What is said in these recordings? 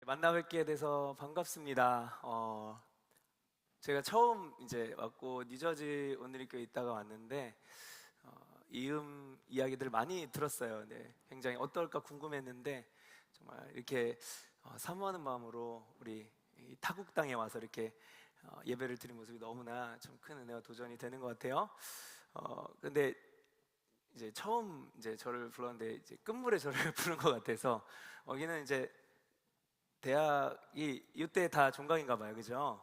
만나 뵙게 돼서 반갑습니다. 제가 처음 이제 왔고 뉴저지 온누리교회 있다가 왔는데 이야기들 많이 들었어요. 네, 굉장히 어떨까 궁금했는데 정말 이렇게 사모하는 마음으로 우리 이 타국 땅에 와서 이렇게 예배를 드린 모습이 너무나 좀 큰 은혜와 도전이 되는 것 같아요. 근데 이제 처음 이제 저를 불렀는데 이제 끝물에 저를 부른 것 같아서 여기는 이제 대학이 이때 다 종강인가 봐요, 그죠?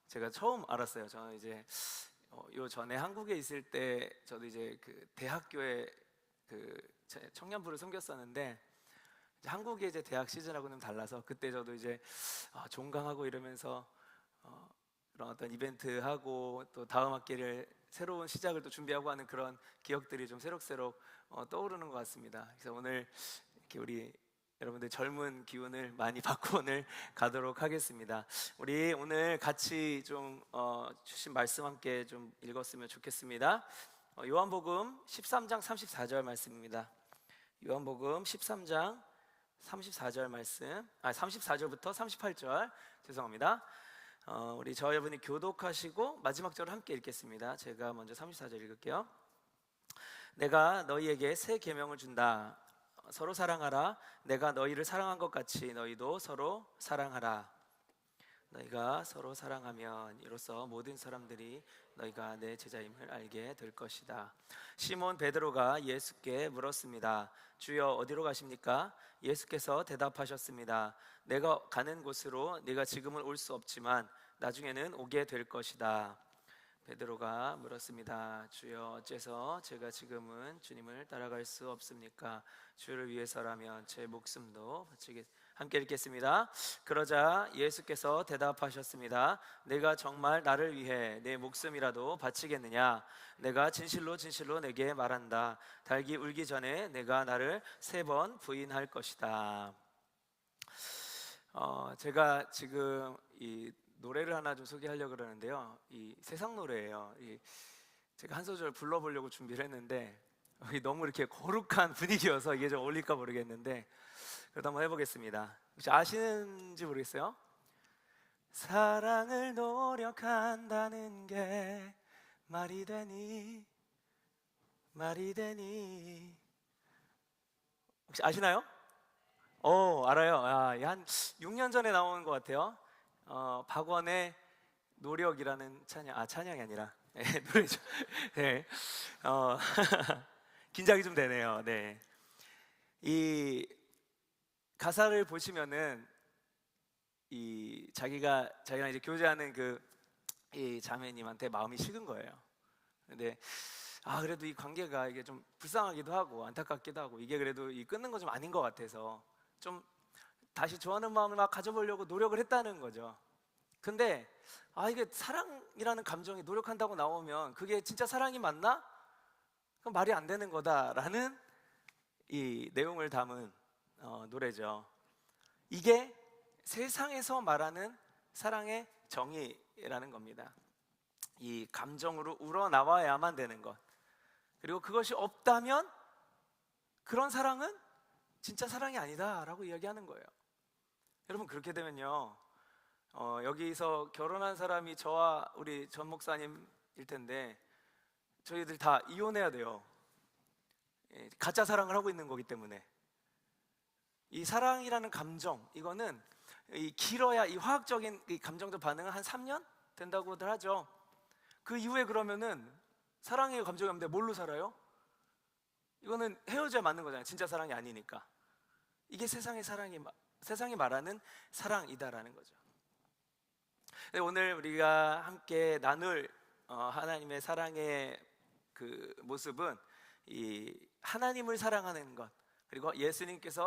제가 처음 알았어요. 저는 이제 요 전에 한국에 있을 때 저도 이제 그 대학교에 그 청년부를 섬겼었는데 이제 한국의 이제 대학 시즌하고는 달라서 그때 저도 이제 종강하고 이러면서 그런 어떤 이벤트 하고 또 다음 학기를 새로운 시작을 또 준비하고 하는 그런 기억들이 좀 새록새록 떠오르는 것 같습니다. 그래서 오늘 이렇게 우리 여러분들 젊은 기운을 많이 받고 오늘 가도록 하겠습니다. 우리 오늘 같이 좀 주신 말씀 함께 좀 읽었으면 좋겠습니다. 요한복음 13장 34절 말씀입니다. 요한복음 13장 34절 말씀, 34절부터 38절 죄송합니다. 우리 저 여러분이 교독하시고 마지막 절을 함께 읽겠습니다. 제가 먼저 34절 읽을게요. 내가 너희에게 새 계명을 준다. 서로 사랑하라. 내가 너희를 사랑한 것 같이 너희도 서로 사랑하라. 너희가 서로 사랑하면 이로써 모든 사람들이 너희가 내 제자임을 알게 될 것이다. 시몬 베드로가 예수께 물었습니다. 주여, 어디로 가십니까? 예수께서 대답하셨습니다. 내가 가는 곳으로 네가 지금은 올 수 없지만 나중에는 오게 될 것이다. 베드로가 물었습니다. 주여, 어째서 제가 지금은 주님을 따라갈 수 없습니까? 주를 위해서라면 제 목숨도 바치겠습니다. 함께 읽겠습니다. 그러자 예수께서 대답하셨습니다. 내가 정말 나를 위해 내 목숨이라도 바치겠느냐? 내가 진실로 진실로 내게 말한다. 닭이 울기 전에 내가 나를 3번 부인할 것이다. 제가 지금 이 노래를 하나 좀 소개하려고 그러는데요. 이 세상 노래예요. 제가 한 소절 불러보려고 준비를 했는데 너무 이렇게 거룩한 분위기여서 이게 좀 어울릴까 모르겠는데 그래도 한번 해보겠습니다. 혹시 아시는지 모르겠어요? 사랑을 노력한다는 게 말이 되니 말이 되니. 혹시 아시나요? 알아요. 한 6년 전에 나온 것 같아요. 박원의 노력이라는 찬양이 아니라 노래죠. 네. 긴장이 좀 되네요. 네. 이 가사를 보시면은 자기랑 이제 교제하는 이 자매님한테 마음이 식은 거예요. 근데 그래도 이 관계가 이게 좀 불쌍하기도 하고 안타깝기도 하고 이게 그래도 끊는 건 좀 아닌 것 같아서 좀 다시 좋아하는 마음을 막 가져보려고 노력을 했다는 거죠. 근데 이게 사랑이라는 감정이 노력한다고 나오면 그게 진짜 사랑이 맞나? 그럼 말이 안 되는 거다라는 이 내용을 담은 노래죠. 이게 세상에서 말하는 사랑의 정의라는 겁니다. 이 감정으로 우러나와야만 되는 것, 그리고 그것이 없다면 그런 사랑은 진짜 사랑이 아니다라고 이야기하는 거예요. 여러분, 그렇게 되면요 여기서 결혼한 사람이 저와 우리 전 목사님일 텐데 저희들 다 이혼해야 돼요. 가짜 사랑을 하고 있는 거기 때문에. 이 사랑이라는 감정, 이거는 길어야 이 화학적인 이 감정도 반응은 한 3년 된다고들 하죠. 그 이후에 그러면은 사랑의 감정이 없는데 뭘로 살아요? 이거는 헤어져야 맞는 거잖아요. 진짜 사랑이 아니니까. 이게 세상이 말하는 사랑이다라는 거죠. 오늘 우리가 함께 나눌 하나님의 사랑의 그 모습은 이 하나님을 사랑하는 것, 그리고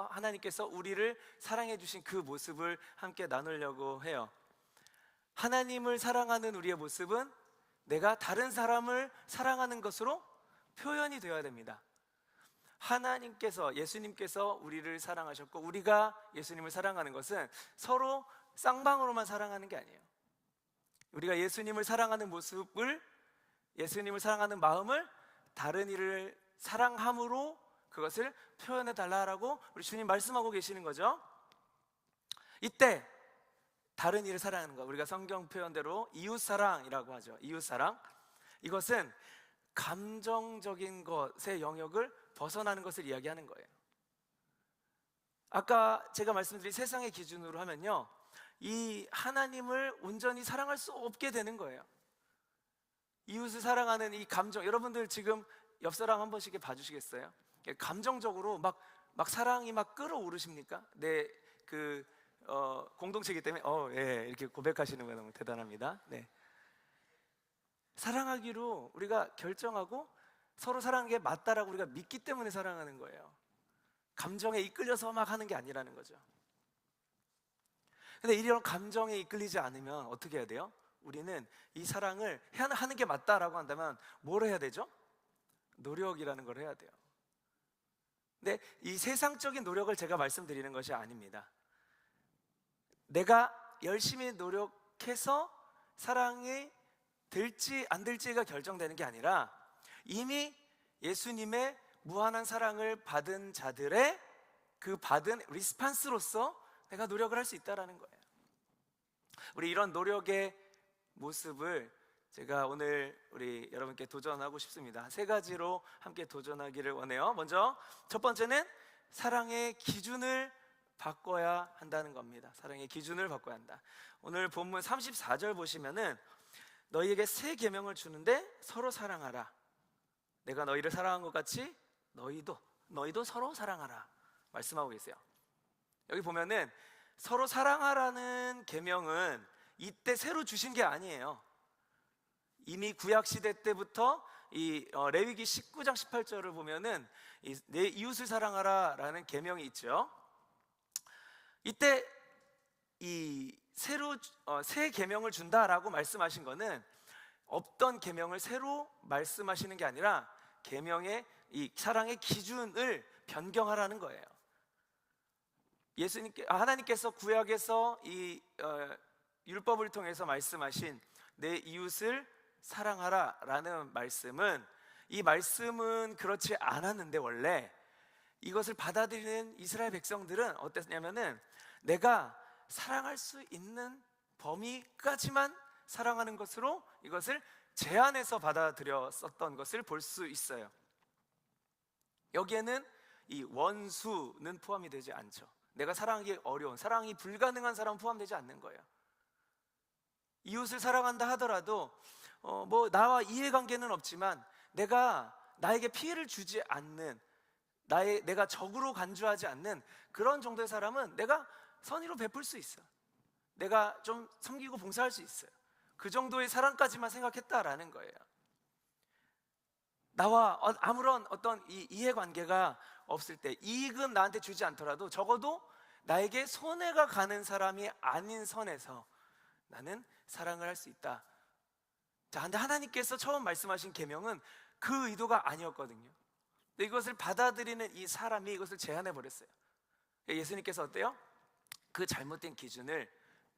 하나님께서 우리를 사랑해 주신 그 모습을 함께 나누려고 해요. 하나님을 사랑하는 우리의 모습은 내가 다른 사람을 사랑하는 것으로 표현이 되어야 됩니다. 예수님께서 우리를 사랑하셨고 우리가 예수님을 사랑하는 것은 서로 쌍방으로만 사랑하는 게 아니에요. 우리가 예수님을 사랑하는 마음을 다른 이를 사랑함으로 그것을 표현해 달라고 우리 주님 말씀하고 계시는 거죠. 이때 다른 이를 사랑하는 것, 우리가 성경 표현대로 이웃사랑이라고 하죠. 이웃사랑. 이것은 감정적인 것의 영역을 벗어나는 것을 이야기하는 거예요. 아까 제가 말씀드린 세상의 기준으로 하면요, 이 하나님을 온전히 사랑할 수 없게 되는 거예요. 이웃을 사랑하는 이 감정, 여러분들 지금 옆사람 한 번씩 봐주시겠어요? 감정적으로 막 사랑이 막 끌어오르십니까? 공동체이기 때문에 예, 이렇게 고백하시는 거 너무 대단합니다. 네. 사랑하기로 우리가 결정하고 서로 사랑하는 게 맞다라고 우리가 믿기 때문에 사랑하는 거예요. 감정에 이끌려서 막 하는 게 아니라는 거죠. 근데 이런 감정에 이끌리지 않으면 어떻게 해야 돼요? 우리는 이 사랑을 하는 게 맞다라고 한다면 뭘 해야 되죠? 노력이라는 걸 해야 돼요. 근데 이 세상적인 노력을 제가 말씀드리는 것이 아닙니다. 내가 열심히 노력해서 사랑이 될지 안 될지가 결정되는 게 아니라 이미 예수님의 무한한 사랑을 받은 자들의 그 받은 리스판스로서 내가 노력을 할 수 있다는 거예요. 우리 이런 노력의 모습을 제가 오늘 우리 여러분께 도전하고 싶습니다. 3가지로 함께 도전하기를 원해요. 먼저 첫 번째는 사랑의 기준을 바꿔야 한다는 겁니다. 사랑의 기준을 바꿔야 한다. 오늘 본문 34절 보시면은 너희에게 새 계명을 주는데 서로 사랑하라. 내가 너희를 사랑한 것 같이 너희도 서로 사랑하라 말씀하고 계세요. 여기 보면은 서로 사랑하라는 계명은 이때 새로 주신 게 아니에요. 이미 구약 시대 때부터 이 레위기 19장 18절을 보면은 내 이웃을 사랑하라라는 계명이 있죠. 이때 이 새 계명을 준다라고 말씀하신 거는 없던 계명을 새로 말씀하시는 게 아니라 계명의 이 사랑의 기준을 변경하라는 거예요. 하나님께서 구약에서 이 율법을 통해서 말씀하신 내 이웃을 사랑하라라는 말씀은, 이 말씀은 그렇지 않았는데 원래 이것을 받아들이는 이스라엘 백성들은 어땠냐면은 내가 사랑할 수 있는 범위까지만 사랑하는 것으로 이것을 제한해서 받아들였었던 것을 볼 수 있어요. 여기에는 이 원수는 포함이 되지 않죠. 내가 사랑하기 어려운, 사랑이 불가능한 사람은 포함되지 않는 거예요. 이웃을 사랑한다 하더라도 나와 이해관계는 없지만 나에게 피해를 주지 않는, 내가 적으로 간주하지 않는 그런 정도의 사람은 내가 선의로 베풀 수 있어요. 내가 좀 섬기고 봉사할 수 있어요. 그 정도의 사랑까지만 생각했다라는 거예요. 나와 아무런 어떤 이해관계가 없을 때, 이익은 나한테 주지 않더라도 적어도 나에게 손해가 가는 사람이 아닌 선에서 나는 사랑을 할 수 있다. 자, 근데 하나님께서 처음 말씀하신 계명은 그 의도가 아니었거든요. 근데 이것을 받아들이는 이 사람이 이것을 제한해 버렸어요. 예수님께서 어때요? 그 잘못된 기준을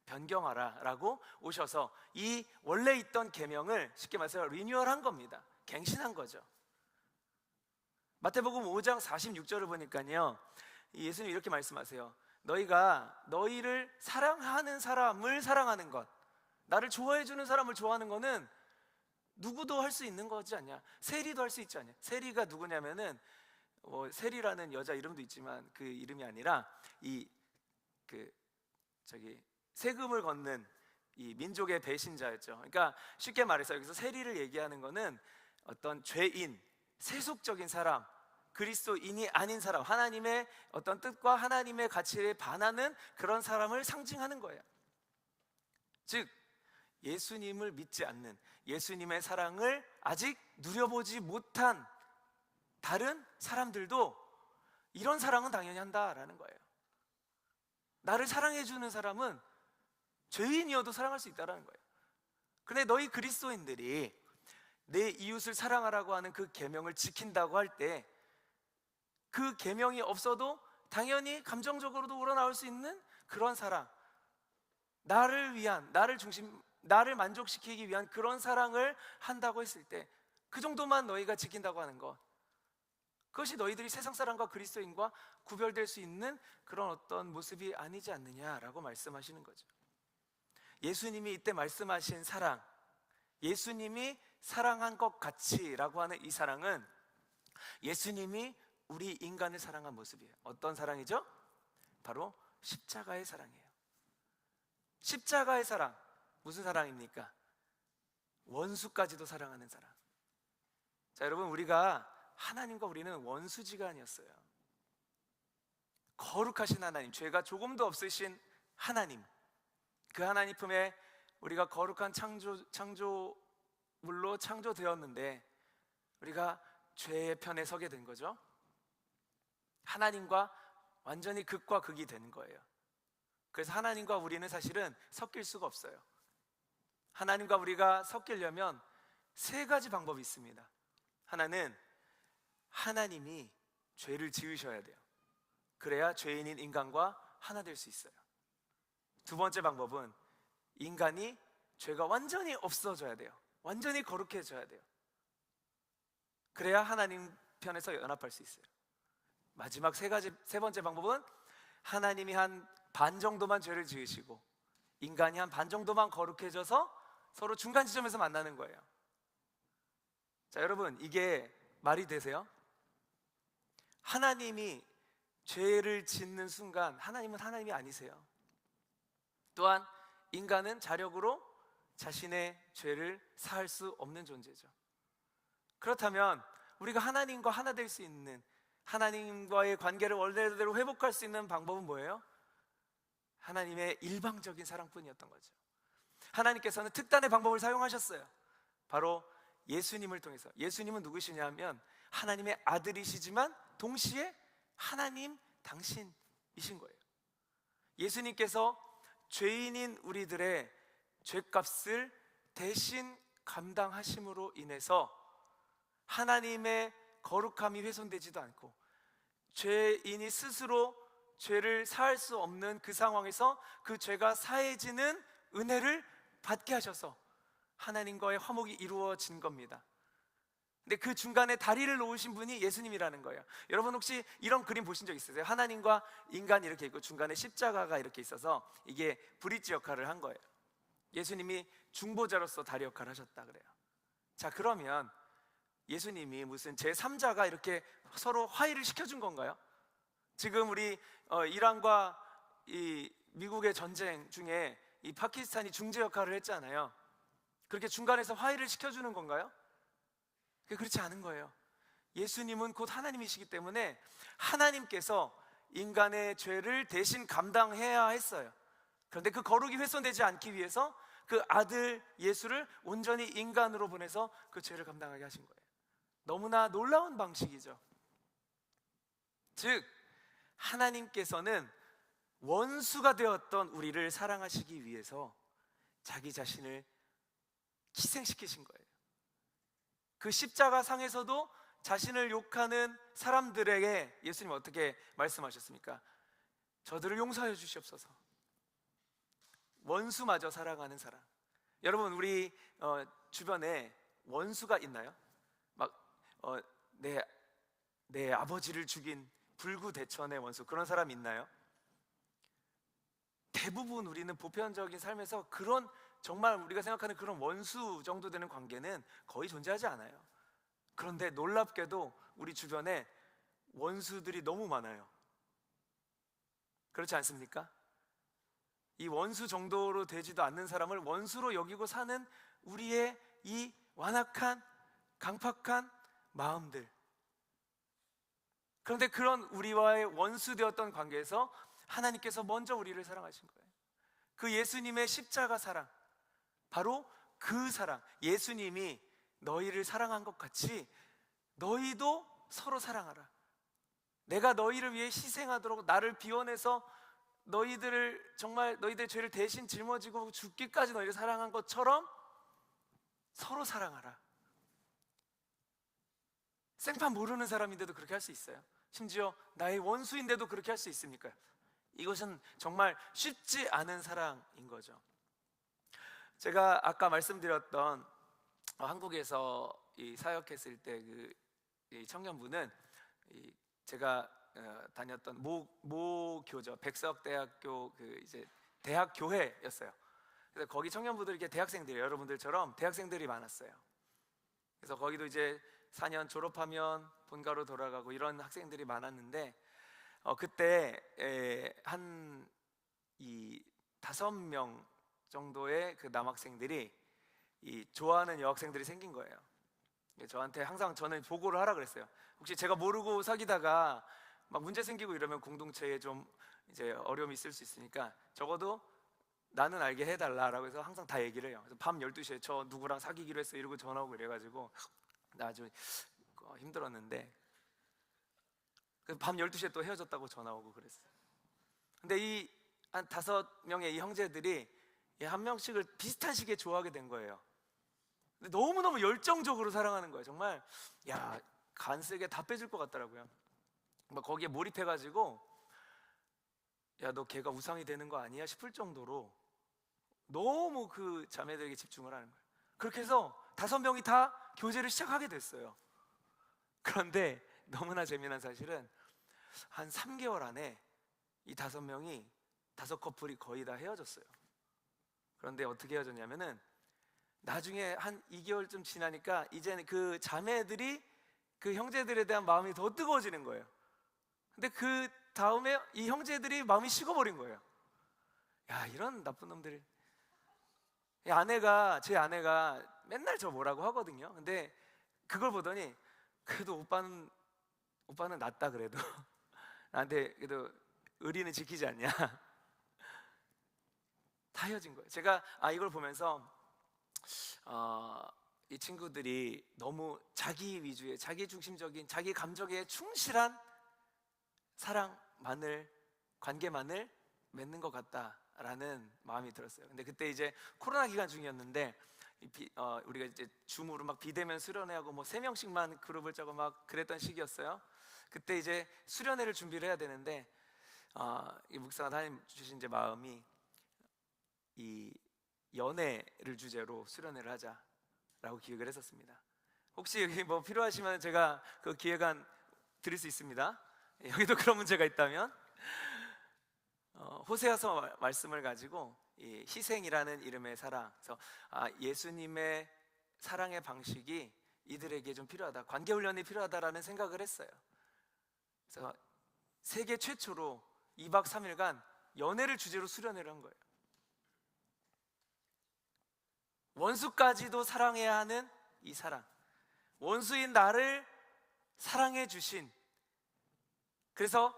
변경하라라고 오셔서 이 원래 있던 계명을 쉽게 말해서 리뉴얼한 겁니다. 갱신한 거죠. 마태복음 5장 46절을 보니까요, 예수님이 이렇게 말씀하세요. 너희가 너희를 사랑하는 사람을 사랑하는 것, 나를 좋아해 주는 사람을 좋아하는 거는 누구도 할 수 있는 거지 않냐. 세리도 할 수 있지 않냐. 세리가 누구냐면은 세리라는 여자 이름도 있지만 그 이름이 아니라 세금을 걷는 이 민족의 배신자였죠. 그러니까 쉽게 말해서 여기서 세리를 얘기하는 거는 어떤 죄인, 세속적인 사람, 그리스도인이 아닌 사람, 하나님의 어떤 뜻과 하나님의 가치에 반하는 그런 사람을 상징하는 거예요. 즉 예수님을 믿지 않는, 예수님의 사랑을 아직 누려보지 못한 다른 사람들도 이런 사랑은 당연히 한다라는 거예요. 나를 사랑해주는 사람은 죄인이어도 사랑할 수 있다는 거예요. 근데 너희 그리스도인들이 내 이웃을 사랑하라고 하는 그 계명을 지킨다고 할 때 그 계명이 없어도 당연히 감정적으로도 우러나올 수 있는 그런 사랑, 나를 위한, 나를 만족시키기 위한 그런 사랑을 한다고 했을 때 그 정도만 너희가 지킨다고 하는 것, 그것이 너희들이 세상 사람과 그리스도인과 구별될 수 있는 그런 어떤 모습이 아니지 않느냐라고 말씀하시는 거죠. 예수님이 이때 말씀하신 사랑, 예수님이 사랑한 것 같이라고 하는 이 사랑은 예수님이 우리 인간을 사랑한 모습이에요. 어떤 사랑이죠? 바로 십자가의 사랑이에요. 십자가의 사랑, 무슨 사랑입니까? 원수까지도 사랑하는 사랑. 자, 여러분, 우리가 하나님과 우리는 원수지간이었어요. 거룩하신 하나님, 죄가 조금도 없으신 하나님, 그 하나님 품에 우리가 거룩한 창조물로 창조되었는데 우리가 죄의 편에 서게 된 거죠. 하나님과 완전히 극과 극이 되는 거예요. 그래서 하나님과 우리는 사실은 섞일 수가 없어요. 하나님과 우리가 섞이려면 세 가지 방법이 있습니다. 하나는 하나님이 죄를 지으셔야 돼요. 그래야 죄인인 인간과 하나 될 수 있어요. 두 번째 방법은 인간이 죄가 완전히 없어져야 돼요. 완전히 거룩해져야 돼요. 그래야 하나님 편에서 연합할 수 있어요. 마지막 세 번째 방법은 하나님이 한 반 정도만 죄를 지으시고 인간이 한 반 정도만 거룩해져서 서로 중간 지점에서 만나는 거예요. 자, 여러분, 이게 말이 되세요? 하나님이 죄를 짓는 순간 하나님은 하나님이 아니세요. 또한 인간은 자력으로 자신의 죄를 사할 수 없는 존재죠. 그렇다면 우리가 하나님과 하나 될 수 있는, 하나님과의 관계를 원래대로 회복할 수 있는 방법은 뭐예요? 하나님의 일방적인 사랑뿐이었던 거죠. 하나님께서는 특단의 방법을 사용하셨어요. 바로 예수님을 통해서. 예수님은 누구시냐면 하나님의 아들이시지만 동시에 하나님 당신이신 거예요. 예수님께서 죄인인 우리들의 죄값을 대신 감당하심으로 인해서 하나님의 거룩함이 훼손되지도 않고 죄인이 스스로 죄를 사할 수 없는 그 상황에서 그 죄가 사해지는 은혜를 받게 하셔서 하나님과의 화목이 이루어진 겁니다. 근데 그 중간에 다리를 놓으신 분이 예수님이라는 거예요. 여러분 혹시 이런 그림 보신 적 있으세요? 하나님과 인간이 이렇게 있고 중간에 십자가가 이렇게 있어서 이게 브릿지 역할을 한 거예요. 예수님이 중보자로서 다리 역할을 하셨다 그래요. 자, 그러면 예수님이 무슨 제3자가 이렇게 서로 화해를 시켜준 건가요? 지금 우리 이란과 이 미국의 전쟁 중에 이 파키스탄이 중재 역할을 했잖아요. 그렇게 중간에서 화해를 시켜주는 건가요? 그렇지 않은 거예요. 예수님은 곧 하나님이시기 때문에 하나님께서 인간의 죄를 대신 감당해야 했어요. 그런데 그 거룩이 훼손되지 않기 위해서 그 아들 예수를 온전히 인간으로 보내서 그 죄를 감당하게 하신 거예요. 너무나 놀라운 방식이죠. 즉 하나님께서는 원수가 되었던 우리를 사랑하시기 위해서 자기 자신을 희생시키신 거예요. 그 십자가 상에서도 자신을 욕하는 사람들에게 예수님 어떻게 말씀하셨습니까? 저들을 용서하여 주시옵소서. 원수마저 사랑하는 사람. 여러분 우리 주변에 원수가 있나요? 막 내 아버지를 죽인 불구대천의 원수, 그런 사람 있나요? 대부분 우리는 보편적인 삶에서 그런 정말 우리가 생각하는 그런 원수 정도 되는 관계는 거의 존재하지 않아요. 그런데 놀랍게도 우리 주변에 원수들이 너무 많아요. 그렇지 않습니까? 이 원수 정도로 되지도 않는 사람을 원수로 여기고 사는 우리의 이 완악한 강팍한 마음들. 그런데 그런 우리와의 원수 되었던 관계에서 하나님께서 먼저 우리를 사랑하신 거예요. 그 예수님의 십자가 사랑, 바로 그 사랑, 예수님이 너희를 사랑한 것 같이 너희도 서로 사랑하라. 내가 너희를 위해 희생하도록 나를 비워내서 너희들을 정말 너희들의 죄를 대신 짊어지고 죽기까지 너희를 사랑한 것처럼 서로 사랑하라. 생판 모르는 사람인데도 그렇게 할 수 있어요? 심지어 나의 원수인데도 그렇게 할 수 있습니까? 이것은 정말 쉽지 않은 사랑인 거죠. 제가 아까 말씀드렸던 한국에서 이 사역했을 때 그 청년분은 제가 다녔던 모교죠. 백석대학교 그 이제 대학 교회였어요. 그래서 거기 청년부들 이렇게 대학생들 여러분들처럼 대학생들이 많았어요. 그래서 거기도 이제 4년 졸업하면 본가로 돌아가고 이런 학생들이 많았는데 그때 한 5명 정도의 그 남학생들이 좋아하는 여학생들이 생긴 거예요. 저한테 항상 저는 보고를 하라 그랬어요. 혹시 제가 모르고 사귀다가 막 문제 생기고 이러면 공동체에 좀 이제 어려움이 있을 수 있으니까 적어도 나는 알게 해달라라고 해서 항상 다 얘기를 해요. 그래서 밤 12시에 저 누구랑 사귀기로 했어 이러고 전화 오고 이래가지고 나 아주 힘들었는데 밤 12시에 또 헤어졌다고 전화 오고 그랬어요. 근데 이 한 5명의 이 형제들이 한 명씩을 비슷한 시기에 좋아하게 된 거예요. 근데 너무너무 열정적으로 사랑하는 거예요. 정말 야, 간쓰게 다 빼줄 것 같더라고요. 막 거기에 몰입해가지고 야, 너 걔가 우상이 되는 거 아니야 싶을 정도로 너무 그 자매들에게 집중을 하는 거예요. 그렇게 해서 5명이 다 교제를 시작하게 됐어요. 그런데 너무나 재미난 사실은 한 3개월 안에 이 5명이 5커플이 거의 다 헤어졌어요. 그런데 어떻게 헤어졌냐면은 나중에 한 2개월쯤 지나니까 이제는 그 자매들이 그 형제들에 대한 마음이 더 뜨거워지는 거예요. 근데 그 다음에 이 형제들이 마음이 식어버린 거예요. 야, 이런 나쁜 놈들이. 제 아내가 맨날 저 뭐라고 하거든요. 근데 그걸 보더니 그래도 오빠는 낫다 그래도 나한테 그래도 의리는 지키지 않냐. 다 헤어진 거예요. 제가 이걸 보면서 이 친구들이 너무 자기 위주의, 자기 중심적인, 자기 감정에 충실한 사랑만을, 관계만을 맺는 것 같다라는 마음이 들었어요. 근데 그때 이제 코로나 기간 중이었는데 우리가 이제 줌으로 막 비대면 수련회하고 뭐 3명씩만 그룹을 짜고 막 그랬던 시기였어요. 그때 이제 수련회를 준비를 해야 되는데 이 목사가 하나님 주신 이제 마음이 이 연애를 주제로 수련회를 하자라고 기획을 했었습니다. 혹시 여기 뭐 필요하시면 제가 그 기획안 드릴 수 있습니다. 여기도 그런 문제가 있다면 호세아서 말씀을 가지고 이 희생이라는 이름의 사랑, 그래서 예수님의 사랑의 방식이 이들에게 좀 필요하다, 관계훈련이 필요하다라는 생각을 했어요. 그래서 세계 최초로 2박 3일간 연애를 주제로 수련회를 한 거예요. 원수까지도 사랑해야 하는 이 사랑, 원수인 나를 사랑해 주신, 그래서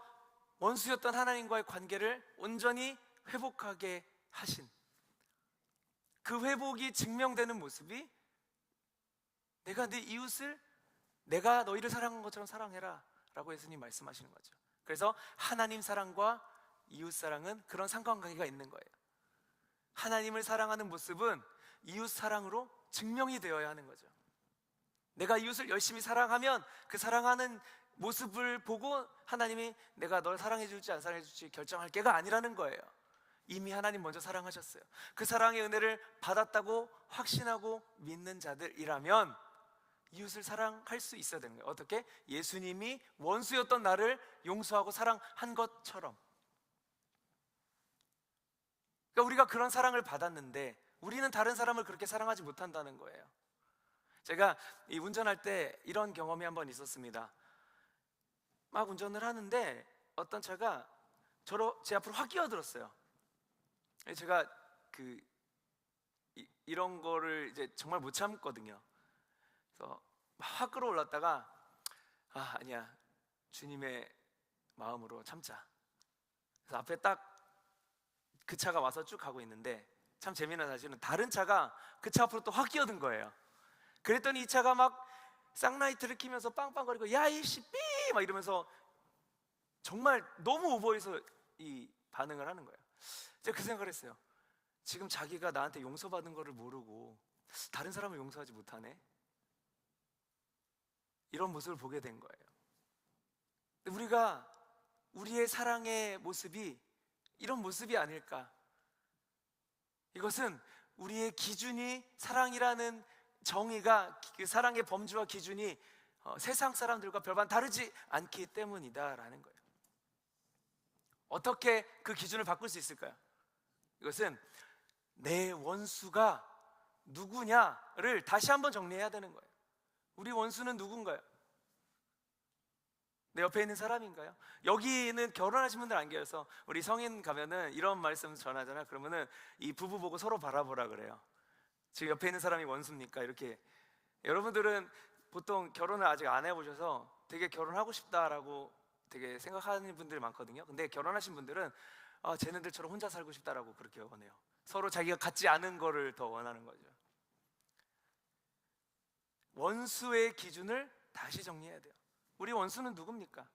원수였던 하나님과의 관계를 온전히 회복하게 하신 그 회복이 증명되는 모습이 내가 네 이웃을 내가 너희를 사랑한 것처럼 사랑해라 라고 예수님 말씀하시는 거죠. 그래서 하나님 사랑과 이웃 사랑은 그런 상관관계가 있는 거예요. 하나님을 사랑하는 모습은 이웃 사랑으로 증명이 되어야 하는 거죠. 내가 이웃을 열심히 사랑하면 그 사랑하는 모습을 보고 하나님이 내가 널 사랑해 줄지 안 사랑해 줄지 결정할 게가 아니라는 거예요. 이미 하나님 먼저 사랑하셨어요. 그 사랑의 은혜를 받았다고 확신하고 믿는 자들이라면 이웃을 사랑할 수 있어야 되는 거예요. 어떻게? 예수님이 원수였던 나를 용서하고 사랑한 것처럼. 그러니까 우리가 그런 사랑을 받았는데 우리는 다른 사람을 그렇게 사랑하지 못한다는 거예요. 제가 이 운전할 때 이런 경험이 한번 있었습니다. 막 운전을 하는데 어떤 차가 제 앞으로 확 끼어들었어요. 제가 이런 거를 이제 정말 못 참거든요. 그래서 막 끌어올랐다가 아니야, 주님의 마음으로 참자. 그래서 앞에 딱 그 차가 와서 쭉 가고 있는데 참 재미난 사실은 다른 차가 그 차 앞으로 또 확 끼어든 거예요. 그랬더니 이 차가 막 쌍라이트를 켜면서 빵빵거리고 야 이씨 삐 막 이러면서 정말 너무 오버해서 이 반응을 하는 거예요. 제가 그 생각을 했어요. 지금 자기가 나한테 용서받은 거를 모르고 다른 사람을 용서하지 못하네, 이런 모습을 보게 된 거예요. 우리가 우리의 사랑의 모습이 이런 모습이 아닐까. 이것은 우리의 기준이, 사랑이라는 정의가, 그 사랑의 범주와 기준이 세상 사람들과 별반 다르지 않기 때문이다라는 거예요. 어떻게 그 기준을 바꿀 수 있을까요? 이것은 내 원수가 누구냐를 다시 한번 정리해야 되는 거예요. 우리 원수는 누군가요? 내 옆에 있는 사람인가요? 여기는 결혼하신 분들 안 계셔서 우리 성인 가면은 이런 말씀 전하잖아요. 그러면은 이 부부 보고 서로 바라보라 그래요. 지금 옆에 있는 사람이 원수입니까? 이렇게. 여러분들은 보통 결혼을 아직 안 해보셔서 되게 결혼하고 싶다라고 되게 생각하는 분들이 많거든요. 근데 결혼하신 분들은 쟤네들처럼 혼자 살고 싶다라고 그렇게 원해요. 서로 자기가 갖지 않은 거를 더 원하는 거죠. 원수의 기준을 다시 정리해야 돼요. 우리 원수는 누굽니까?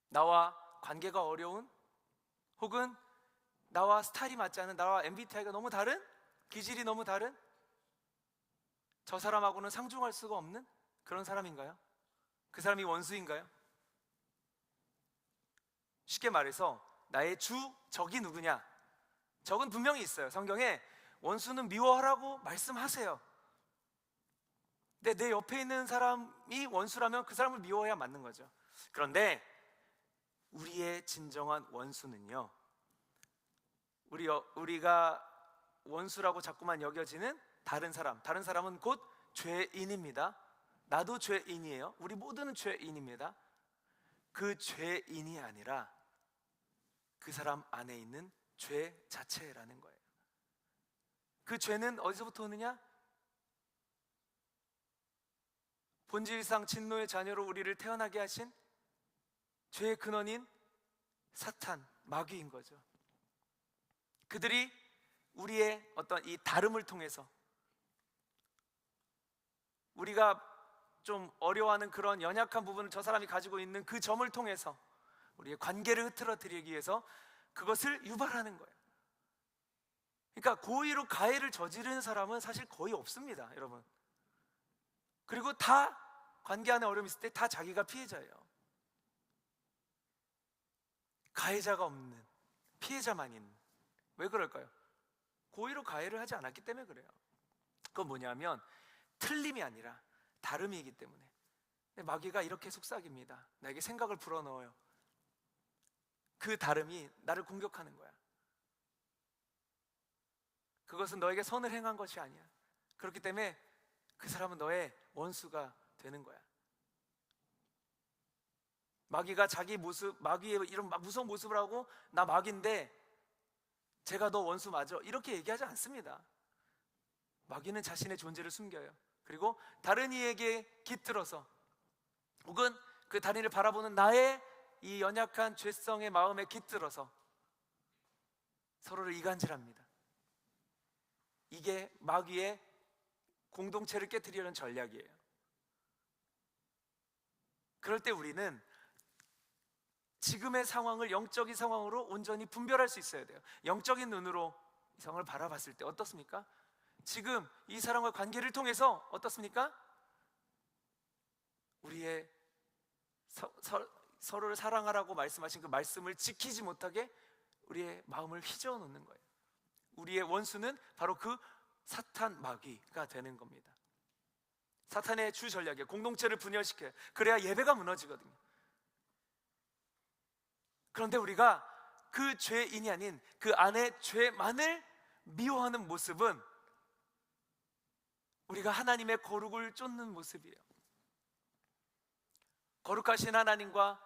나와 관계가 어려운, 혹은 나와 스타일이 맞지 않은, 나와 MBTI가 너무 다른, 기질이 너무 다른, 저 사람하고는 상종할 수가 없는 그런 사람인가요? 그 사람이 원수인가요? 쉽게 말해서 나의 주 적이 누구냐? 적은 분명히 있어요. 성경에 원수는 미워하라고 말씀하세요. 근데 내 옆에 있는 사람이 원수라면 그 사람을 미워해야 맞는 거죠. 그런데 우리의 진정한 원수는요, 우리가 원수라고 자꾸만 여겨지는 다른 사람은 곧 죄인입니다. 나도 죄인이에요. 우리 모두는 죄인입니다. 그 죄인이 아니라 그 사람 안에 있는 죄 자체라는 거예요. 그 죄는 어디서부터 오느냐? 본질상 진노의 자녀로 우리를 태어나게 하신 죄의 근원인 사탄, 마귀인 거죠. 그들이 우리의 어떤 이 다름을 통해서, 우리가 좀 어려워하는 그런 연약한 부분을 저 사람이 가지고 있는 그 점을 통해서 우리의 관계를 흐트러뜨리기 위해서 그것을 유발하는 거예요. 그러니까 고의로 가해를 저지르는 사람은 사실 거의 없습니다, 여러분. 그리고 다 관계 안에 어려움이 있을 때 다 자기가 피해자예요. 가해자가 없는, 피해자만 있는. 왜 그럴까요? 고의로 가해를 하지 않았기 때문에 그래요. 그건 뭐냐면 틀림이 아니라 다름이기 때문에. 마귀가 이렇게 속삭입니다. 나에게 생각을 불어넣어요. 그 다름이 나를 공격하는 거야. 그것은 너에게 선을 행한 것이 아니야. 그렇기 때문에 그 사람은 너의 원수가 되는 거야. 마귀가 자기 모습, 마귀의 이런 무서운 모습을 하고 나 마귀인데 제가 너 원수 맞아, 이렇게 얘기하지 않습니다. 마귀는 자신의 존재를 숨겨요. 그리고 다른 이에게 깃들어서, 혹은 그 다른 이를 바라보는 나의 이 연약한 죄성의 마음에 깃들어서 서로를 이간질합니다. 이게 마귀의 공동체를 깨뜨리려는 전략이에요. 그럴 때 우리는 지금의 상황을 영적인 상황으로 온전히 분별할 수 있어야 돼요. 영적인 눈으로 이 상황을 바라봤을 때 어떻습니까? 지금 이 사람과 관계를 통해서 어떻습니까? 우리의 서로를 사랑하라고 말씀하신 그 말씀을 지키지 못하게 우리의 마음을 휘저어 놓는 거예요. 우리의 원수는 바로 그 사탄, 마귀가 되는 겁니다. 사탄의 주 전략이에요. 공동체를 분열시켜요. 그래야 예배가 무너지거든요. 그런데 우리가 그 죄인이 아닌 그 안에 죄만을 미워하는 모습은 우리가 하나님의 거룩을 쫓는 모습이에요. 거룩하신 하나님과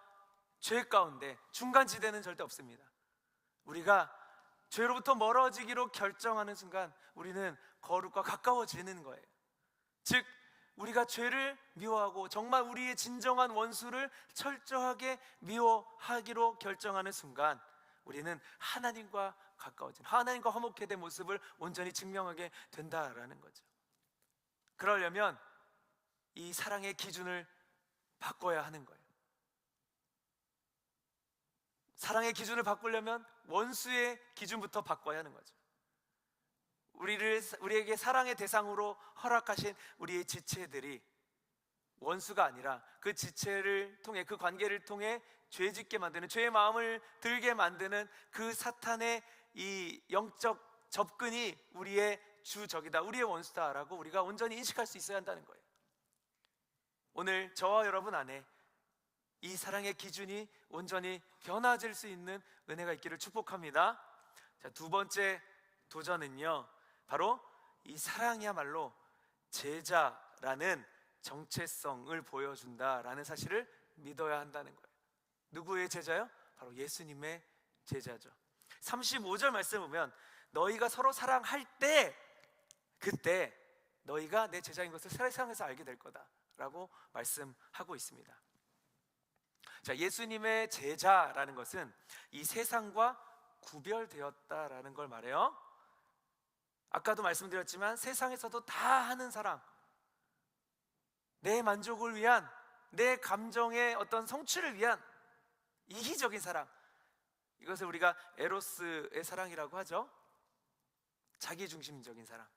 죄 가운데 중간지대는 절대 없습니다. 우리가 죄로부터 멀어지기로 결정하는 순간 우리는 거룩과 가까워지는 거예요. 즉 우리가 죄를 미워하고 정말 우리의 진정한 원수를 철저하게 미워하기로 결정하는 순간 우리는 하나님과 가까워진, 하나님과 화목해 된 모습을 온전히 증명하게 된다라는 거죠. 그러려면 이 사랑의 기준을 바꿔야 하는 거예요. 사랑의 기준을 바꾸려면 원수의 기준부터 바꿔야 하는 거죠. 우리에게 사랑의 대상으로 허락하신 우리의 지체들이 원수가 아니라 그 지체를 통해, 그 관계를 통해 죄 짓게 만드는, 죄의 마음을 들게 만드는 그 사탄의 이 영적 접근이 우리의 주적이다, 우리의 원수다라고 우리가 온전히 인식할 수 있어야 한다는 거예요. 오늘 저와 여러분 안에 이 사랑의 기준이 온전히 변화질 수 있는 은혜가 있기를 축복합니다. 자, 두 번째 도전은요, 바로 이 사랑이야말로 제자라는 정체성을 보여준다라는 사실을 믿어야 한다는 거예요. 누구의 제자요? 바로 예수님의 제자죠. 35절 말씀 보면 너희가 서로 사랑할 때 그때 너희가 내 제자인 것을 세상에서 알게 될 거다라고 말씀하고 있습니다. 자, 예수님의 제자라는 것은 이 세상과 구별되었다라는 걸 말해요. 아까도 말씀드렸지만 세상에서도 다 하는 사랑, 내 만족을 위한, 내 감정의 어떤 성취를 위한 이기적인 사랑, 이것을 우리가 에로스의 사랑이라고 하죠. 자기중심적인 사랑.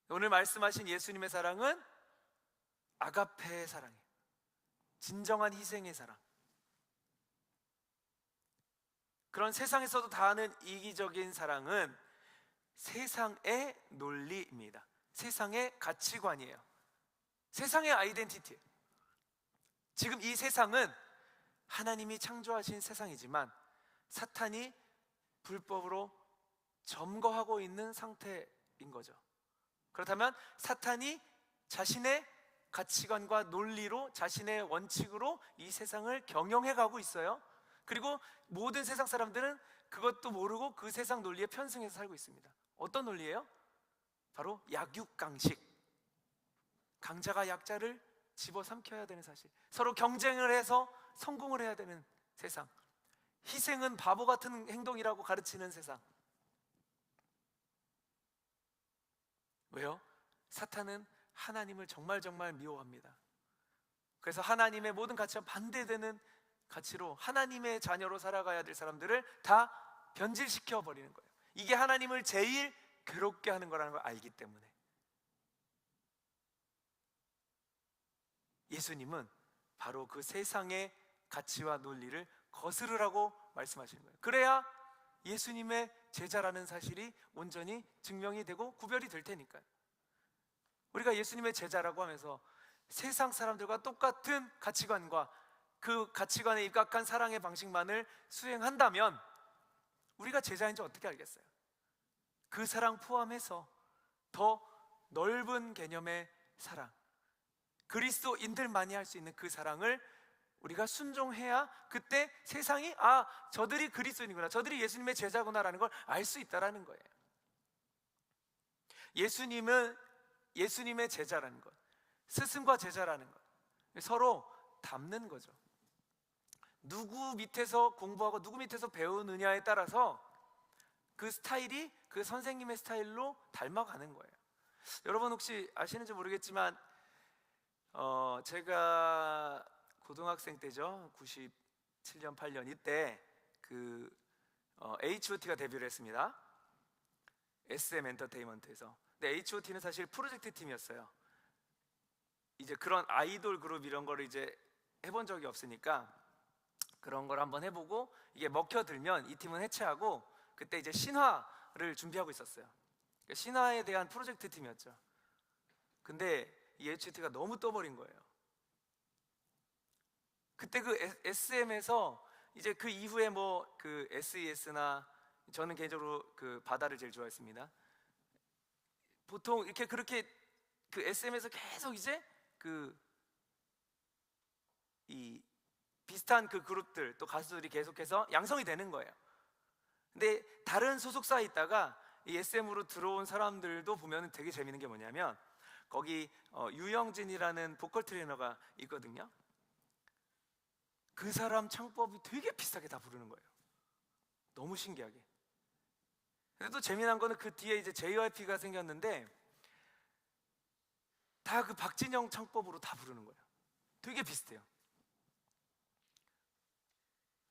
오늘 말씀하신 예수님의 사랑은 아가페의 사랑이에요. 진정한 희생의 사랑. 그런 세상에서도 다 하는 이기적인 사랑은 세상의 논리입니다. 세상의 가치관이에요. 세상의 아이덴티티. 지금 이 세상은 하나님이 창조하신 세상이지만 사탄이 불법으로 점거하고 있는 상태인 거죠. 그렇다면 사탄이 자신의 가치관과 논리로, 자신의 원칙으로 이 세상을 경영해 가고 있어요. 그리고 모든 세상 사람들은 그것도 모르고 그 세상 논리에 편승해서 살고 있습니다. 어떤 논리예요? 바로 약육강식. 강자가 약자를 집어삼켜야 되는 사실, 서로 경쟁을 해서 성공을 해야 되는 세상, 희생은 바보 같은 행동이라고 가르치는 세상. 왜요? 사탄은 하나님을 정말 미워합니다. 그래서 하나님의 모든 가치와 반대되는 가치로 하나님의 자녀로 살아가야 될 사람들을 다 변질시켜 버리는 거예요. 이게 하나님을 제일 괴롭게 하는 거라는 걸 알기 때문에 예수님은 바로 그 세상의 가치와 논리를 거스르라고 말씀하시는 거예요. 그래야 예수님의 제자라는 사실이 온전히 증명이 되고 구별이 될 테니까요. 우리가 예수님의 제자라고 하면서 세상 사람들과 똑같은 가치관과 그 가치관에 입각한 사랑의 방식만을 수행한다면 우리가 제자인지 어떻게 알겠어요? 그 사랑 포함해서 더 넓은 개념의 사랑, 그리스도인들만이 할 수 있는 그 사랑을 우리가 순종해야 그때 세상이 저들이 그리스도인이구나, 저들이 예수님의 제자구나라는 걸 알 수 있다라는 거예요. 예수님은 예수님의 제자라는 것, 스승과 제자라는 것, 서로 닮는 거죠. 누구 밑에서 공부하고 누구 밑에서 배우느냐에 따라서 그 스타일이 그 선생님의 스타일로 닮아가는 거예요. 여러분 혹시 아시는지 모르겠지만 제가 고등학생 때죠. 97년 8년 이때 그 H.O.T가 데뷔를 했습니다. SM 엔터테인먼트에서. 근데 H.O.T는 사실 프로젝트 팀이었어요. 이제 그런 아이돌 그룹 이런 거를 이제 해본 적이 없으니까 그런 걸 한번 해보고 이게 먹혀들면 이 팀은 해체하고 그때 이제 신화를 준비하고 있었어요. 그러니까 신화에 대한 프로젝트 팀이었죠. 근데 이 H.O.T가 너무 떠버린 거예요. 그때 그 SM에서 이제 그 이후에 뭐 그 SES나 저는 개인적으로 그 바다를 제일 좋아했습니다. 보통 이렇게 그렇게 그 SM에서 계속 이제 이 비슷한 그 그룹들 또 가수들이 계속해서 양성이 되는 거예요. 근데 다른 소속사에 있다가 이 SM으로 들어온 사람들도 보면 되게 재밌는 게 뭐냐면 거기 유영진이라는 보컬 트레이너가 있거든요. 그 사람 창법이 되게 비슷하게 다 부르는 거예요. 너무 신기하게. 근데 또 재미난 거는 그 뒤에 이제 JYP가 생겼는데 다 그 박진영 창법으로 다 부르는 거예요. 되게 비슷해요.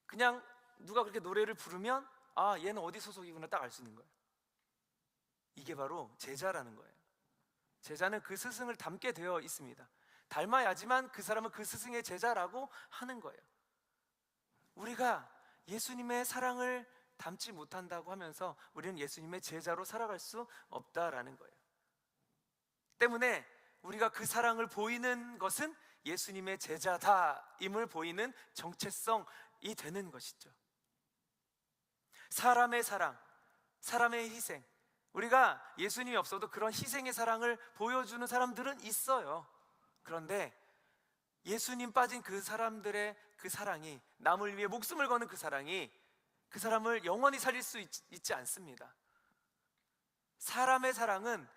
그냥 누가 그렇게 노래를 부르면 얘는 어디 소속이구나 딱 알 수 있는 거예요. 이게 바로 제자라는 거예요. 제자는 그 스승을 닮게 되어 있습니다. 닮아야지만 그 사람은 그 스승의 제자라고 하는 거예요. 우리가 예수님의 사랑을 닮지 못한다고 하면서 우리는 예수님의 제자로 살아갈 수 없다라는 거예요. 때문에 우리가 그 사랑을 보이는 것은 예수님의 제자다임을 보이는 정체성이 되는 것이죠. 사람의 사랑, 사람의 희생, 우리가 예수님이 없어도 그런 희생의 사랑을 보여주는 사람들은 있어요. 그런데 예수님 빠진 그 사람들의 그 사랑이, 남을 위해 목숨을 거는 그 사랑이 그 사람을 영원히 살릴 수 있지 않습니다. 사람의 사랑은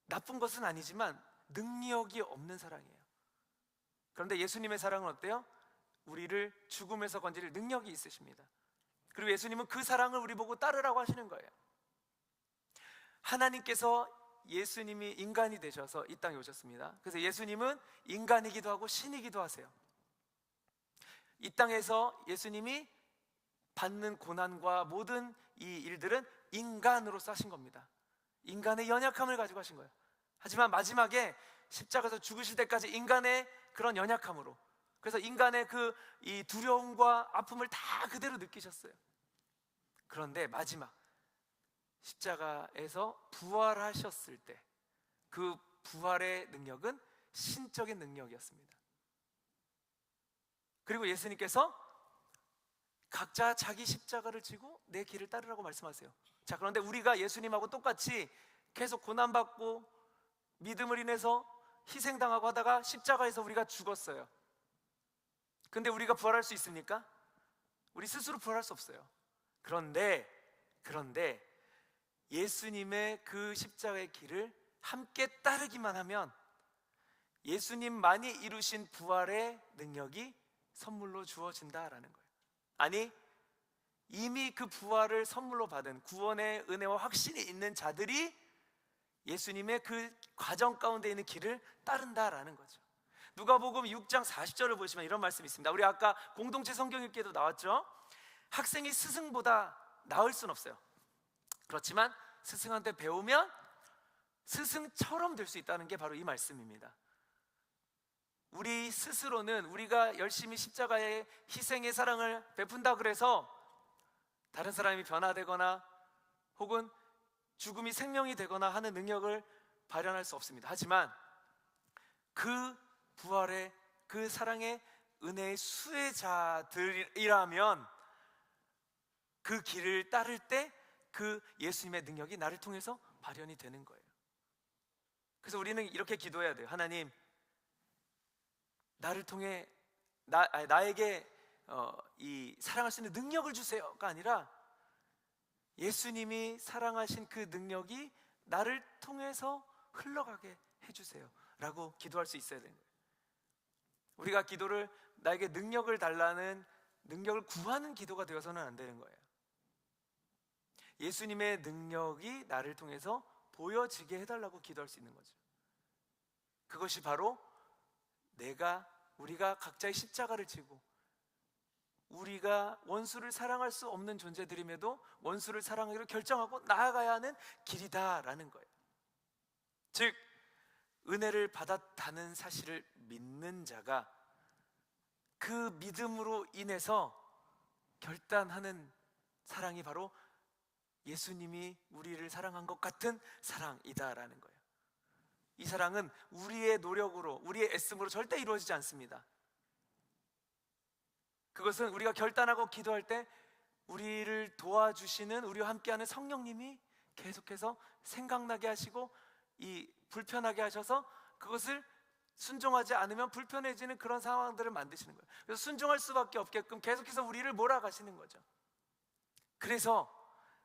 나쁜 것은 아니지만 능력이 없는 사랑이에요. 그런데 예수님의 사랑은 어때요? 우리를 죽음에서 건질 능력이 있으십니다. 그리고 예수님은 그 사랑을 우리 보고 따르라고 하시는 거예요. 하나님께서 예수님이 인간이 되셔서 이 땅에 오셨습니다. 그래서 예수님은 인간이기도 하고 신이기도 하세요. 이 땅에서 예수님이 받는 고난과 모든 이 일들은 인간으로서 하신 겁니다. 인간의 연약함을 가지고 하신 거예요. 하지만 마지막에 십자가에서 죽으실 때까지 인간의 그런 연약함으로, 그래서 인간의 그 이 두려움과 아픔을 다 그대로 느끼셨어요. 그런데 마지막 십자가에서 부활하셨을 때 그 부활의 능력은 신적인 능력이었습니다. 그리고 예수님께서 각자 자기 십자가를 지고 내 길을 따르라고 말씀하세요. 자, 그런데 우리가 예수님하고 똑같이 계속 고난받고 믿음을 인해서 희생당하고 하다가 십자가에서 우리가 죽었어요. 근데 우리가 부활할 수 있습니까? 우리 스스로 부활할 수 없어요. 그런데 예수님의 그 십자가의 길을 함께 따르기만 하면 예수님만이 이루신 부활의 능력이 선물로 주어진다라는 거예요. 아니, 이미 그 부활을 선물로 받은 구원의 은혜와 확신이 있는 자들이 예수님의 그 과정 가운데 있는 길을 따른다라는 거죠. 누가복음 6장 40절을 보시면 이런 말씀이 있습니다. 우리 아까 공동체 성경 읽기에도 나왔죠. 학생이 스승보다 나을 수는 없어요. 그렇지만 스승한테 배우면 스승처럼 될 수 있다는 게 바로 이 말씀입니다. 우리 스스로는 우리가 열심히 십자가의 희생의 사랑을 베푼다 그래서 다른 사람이 변화되거나 혹은 죽음이 생명이 되거나 하는 능력을 발현할 수 없습니다. 하지만 그 부활의 그 사랑의 은혜의 수혜자들이라면 그 길을 따를 때 그 예수님의 능력이 나를 통해서 발현이 되는 거예요. 그래서 우리는 이렇게 기도해야 돼요. 하나님, 나를 통해 나에게 이 사랑할 수 있는 능력을 주세요가 아니라 예수님이 사랑하신 그 능력이 나를 통해서 흘러가게 해주세요 라고 기도할 수 있어야 되는 거예요. 우리가 기도를 나에게 능력을 달라는, 능력을 구하는 기도가 되어서는 안 되는 거예요. 예수님의 능력이 나를 통해서 보여지게 해달라고 기도할 수 있는 거죠. 그것이 바로 우리가 각자의 십자가를 지고 우리가 원수를 사랑할 수 없는 존재들임에도 원수를 사랑하기로 결정하고 나아가야 하는 길이다라는 거예요. 즉, 은혜를 받았다는 사실을 믿는 자가 그 믿음으로 인해서 결단하는 사랑이 바로 예수님이 우리를 사랑한 것 같은 사랑이다라는 거예요. 이 사랑은 우리의 노력으로, 우리의 애씀으로 절대 이루어지지 않습니다. 그것은 우리가 결단하고 기도할 때 우리를 도와주시는, 우리와 함께하는 성령님이 계속해서 생각나게 하시고 불편하게 하셔서 그것을 순종하지 않으면 불편해지는 그런 상황들을 만드시는 거예요. 그래서 순종할 수밖에 없게끔 계속해서 우리를 몰아가시는 거죠. 그래서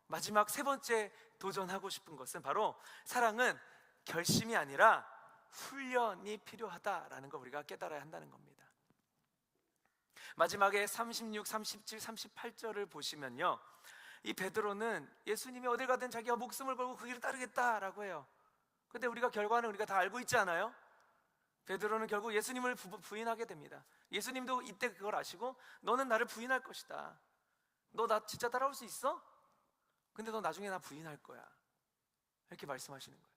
마지막 세 번째 도전하고 싶은 것은 바로 사랑은 결심이 아니라 훈련이 필요하다라는 거 우리가 깨달아야 한다는 겁니다. 마지막에 36, 37, 38절을 보시면요, 이 베드로는 예수님이 어딜 가든 자기가 목숨을 걸고 그 길을 따르겠다라고 해요. 근데 결과는 우리가 다 알고 있지 않아요? 베드로는 결국 예수님을 부인하게 됩니다. 예수님도 이때 그걸 아시고 너는 나를 부인할 것이다. 너 나 진짜 따라올 수 있어? 근데 너 나중에 나 부인할 거야. 이렇게 말씀하시는 거예요.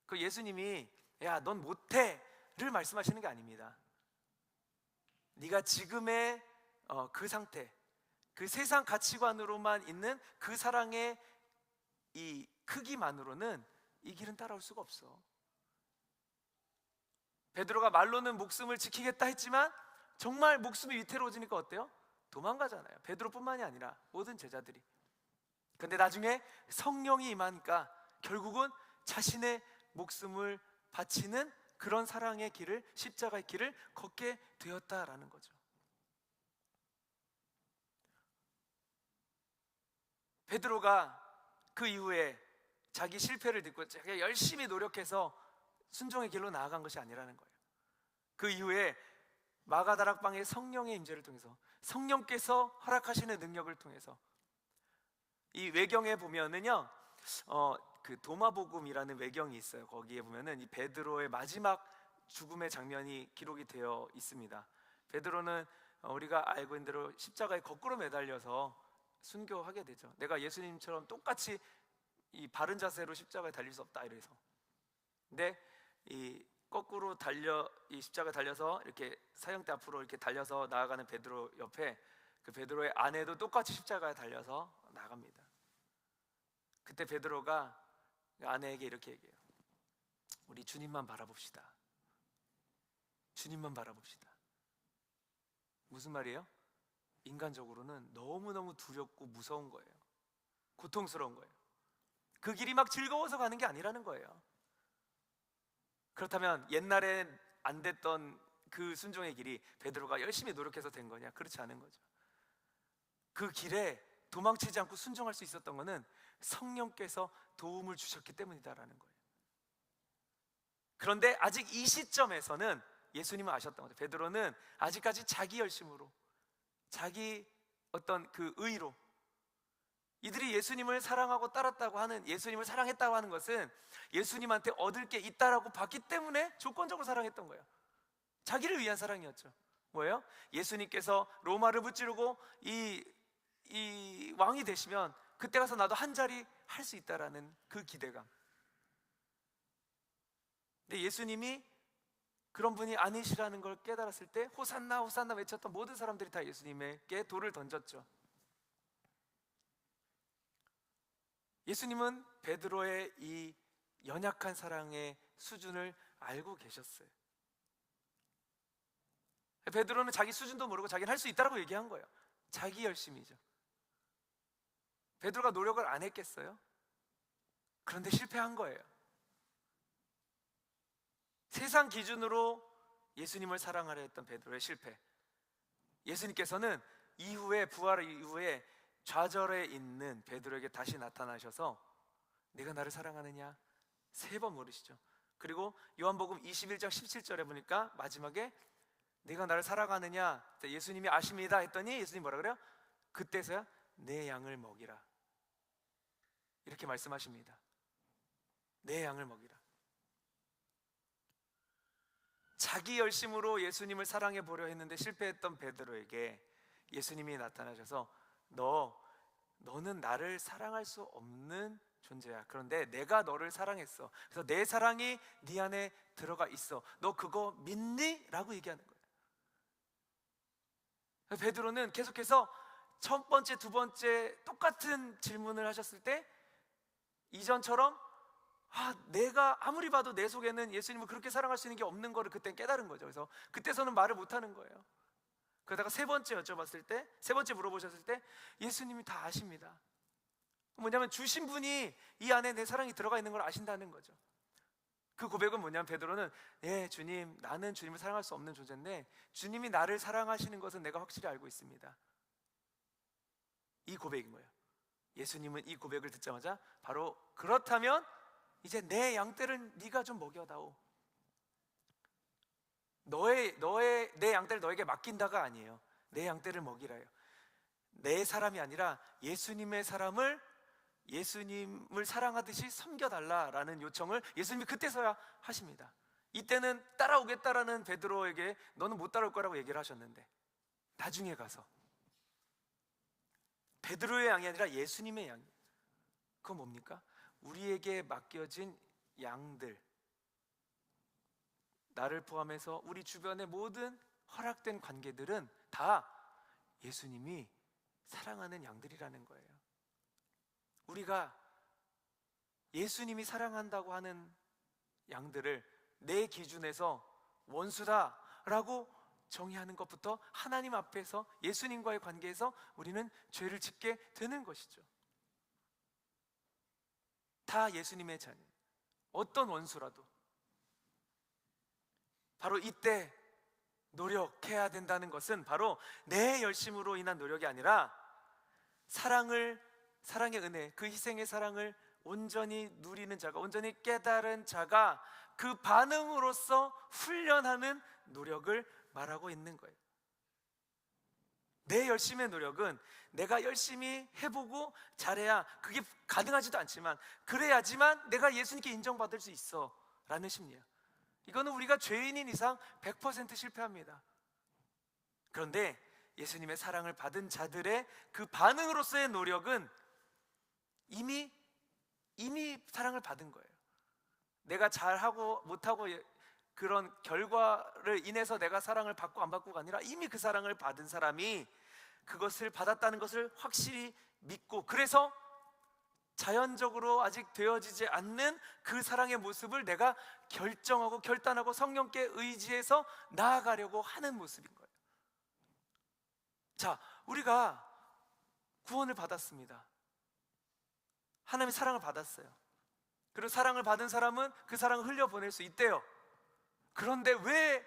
그 예수님이 야, 넌 못해를 말씀하시는 게 아닙니다. 네가 지금의 그 상태, 그 세상 가치관으로만 있는 그 사랑의 이 크기만으로는 이 길은 따라올 수가 없어. 베드로가 말로는 목숨을 지키겠다 했지만 정말 목숨이 위태로워지니까 어때요? 도망가잖아요. 베드로뿐만이 아니라 모든 제자들이. 근데 나중에 성령이 임하니까 결국은 자신의 목숨을 바치는 그런 사랑의 길을, 십자가의 길을 걷게 되었다라는 거죠. 베드로가 그 이후에 자기 실패를 듣고 자기가 열심히 노력해서 순종의 길로 나아간 것이 아니라는 거예요. 그 이후에 마가다락방의 성령의 임재를 통해서, 성령께서 허락하시는 능력을 통해서, 이 외경에 보면은요, 그 도마복음이라는 외경이 있어요. 거기에 보면은 이 베드로의 마지막 죽음의 장면이 기록이 되어 있습니다. 베드로는 우리가 알고 있는 대로 십자가에 거꾸로 매달려서 순교하게 되죠. 내가 예수님처럼 똑같이 이 바른 자세로 십자가에 달릴 수 없다 이래서. 근데 이 거꾸로 이 십자가에 달려서 이렇게 사형대 앞으로 이렇게 달려서 나아가는 베드로 옆에 그 베드로의 아내도 똑같이 십자가에 달려서 나갑니다. 그때 베드로가 아내에게 이렇게 얘기해요. 우리 주님만 바라봅시다. 주님만 바라봅시다. 무슨 말이에요? 인간적으로는 너무너무 두렵고 무서운 거예요. 고통스러운 거예요. 그 길이 막 즐거워서 가는 게 아니라는 거예요. 그렇다면 옛날엔 안 됐던 그 순종의 길이 베드로가 열심히 노력해서 된 거냐? 그렇지 않은 거죠. 그 길에 도망치지 않고 순종할 수 있었던 것은 성령께서 도움을 주셨기 때문이다라는 거예요. 그런데 아직 이 시점에서는 예수님은 아셨던 거죠. 베드로는 아직까지 자기 열심으로, 자기 어떤 그 의로, 이들이 예수님을 사랑하고 따랐다고 하는, 예수님을 사랑했다고 하는 것은 예수님한테 얻을 게 있다라고 봤기 때문에 조건적으로 사랑했던 거예요. 자기를 위한 사랑이었죠. 뭐예요? 예수님께서 로마를 무찌르고 이 왕이 되시면 그때 가서 나도 한 자리 할 수 있다라는 그 기대감. 근데 예수님이 그런 분이 아니시라는 걸 깨달았을 때 호산나 호산나 외쳤던 모든 사람들이 다 예수님에게 돌을 던졌죠. 예수님은 베드로의 이 연약한 사랑의 수준을 알고 계셨어요. 베드로는 자기 수준도 모르고 자기는 할 수 있다라고 얘기한 거예요. 자기 열심이죠. 베드로가 노력을 안 했겠어요? 그런데 실패한 거예요. 세상 기준으로 예수님을 사랑하려 했던 베드로의 실패. 예수님께서는 이후에, 부활 이후에 좌절에 있는 베드로에게 다시 나타나셔서 네가 나를 사랑하느냐 3번 물으시죠. 그리고 요한복음 21장 17절에 보니까 마지막에 네가 나를 사랑하느냐, 예수님이 아십니다 했더니 예수님 뭐라 그래요? 그때서야 내 양을 먹이라, 이렇게 말씀하십니다. 내 양을 먹이라. 자기 열심으로 예수님을 사랑해 보려 했는데 실패했던 베드로에게 예수님이 나타나셔서 너는 나를 사랑할 수 없는 존재야. 그런데 내가 너를 사랑했어. 그래서 내 사랑이 네 안에 들어가 있어. 너 그거 믿니? 라고 얘기하는 거예요. 베드로는 계속해서 첫 번째, 두 번째 똑같은 질문을 하셨을 때 이전처럼 내가 아무리 봐도 내 속에는 예수님을 그렇게 사랑할 수 있는 게 없는 거를 그때 깨달은 거죠. 그래서 그때서는 말을 못하는 거예요. 그러다가 세 번째 여쭤봤을 때, 세 번째 물어보셨을 때 예수님이 다 아십니다. 뭐냐면 주신 분이 이 안에 내 사랑이 들어가 있는 걸 아신다는 거죠. 그 고백은 뭐냐면 베드로는 주님, 나는 주님을 사랑할 수 없는 존재인데 주님이 나를 사랑하시는 것은 내가 확실히 알고 있습니다. 이 고백인 거예요. 예수님은 이 고백을 듣자마자 바로 그렇다면 이제 내 양떼를 네가 좀 먹여다오. 내 양떼를 너에게 맡긴다가 아니에요. 내 양떼를 먹이라요. 내 사람이 아니라 예수님의 사람을, 예수님을 사랑하듯이 섬겨달라라는 요청을 예수님이 그때서야 하십니다. 이때는 따라오겠다라는 베드로에게 너는 못 따라올 거라고 얘기를 하셨는데 나중에 가서 베드로의 양이 아니라 예수님의 양이, 그건 뭡니까? 우리에게 맡겨진 양들, 나를 포함해서 우리 주변의 모든 허락된 관계들은 다 예수님이 사랑하는 양들이라는 거예요. 우리가 예수님이 사랑한다고 하는 양들을 내 기준에서 원수다라고 정의하는 것부터 하나님 앞에서 예수님과의 관계에서 우리는 죄를 짓게 되는 것이죠. 다 예수님의 자녀, 어떤 원수라도 바로 이때 노력해야 된다는 것은 바로 내 열심으로 인한 노력이 아니라 사랑의 은혜, 그 희생의 사랑을 온전히 누리는 자가, 온전히 깨달은 자가 그 반응으로서 훈련하는 노력을 말하고 있는 거예요. 내 열심의 노력은 내가 열심히 해보고 잘해야, 그게 가능하지도 않지만 그래야지만 내가 예수님께 인정받을 수 있어 라는 심리야. 이거는 우리가 죄인인 이상 100% 실패합니다. 그런데 예수님의 사랑을 받은 자들의 그 반응으로서의 노력은 이미 사랑을 받은 거예요. 내가 잘하고 못하고 그런 결과를 인해서 내가 사랑을 받고 안 받고가 아니라 이미 그 사랑을 받은 사람이 그것을 받았다는 것을 확실히 믿고, 그래서 자연적으로 아직 되어지지 않는 그 사랑의 모습을 내가 결정하고 결단하고 성령께 의지해서 나아가려고 하는 모습인 거예요. 자, 우리가 구원을 받았습니다. 하나님의 사랑을 받았어요. 그리고 사랑을 받은 사람은 그 사랑을 흘려보낼 수 있대요. 그런데 왜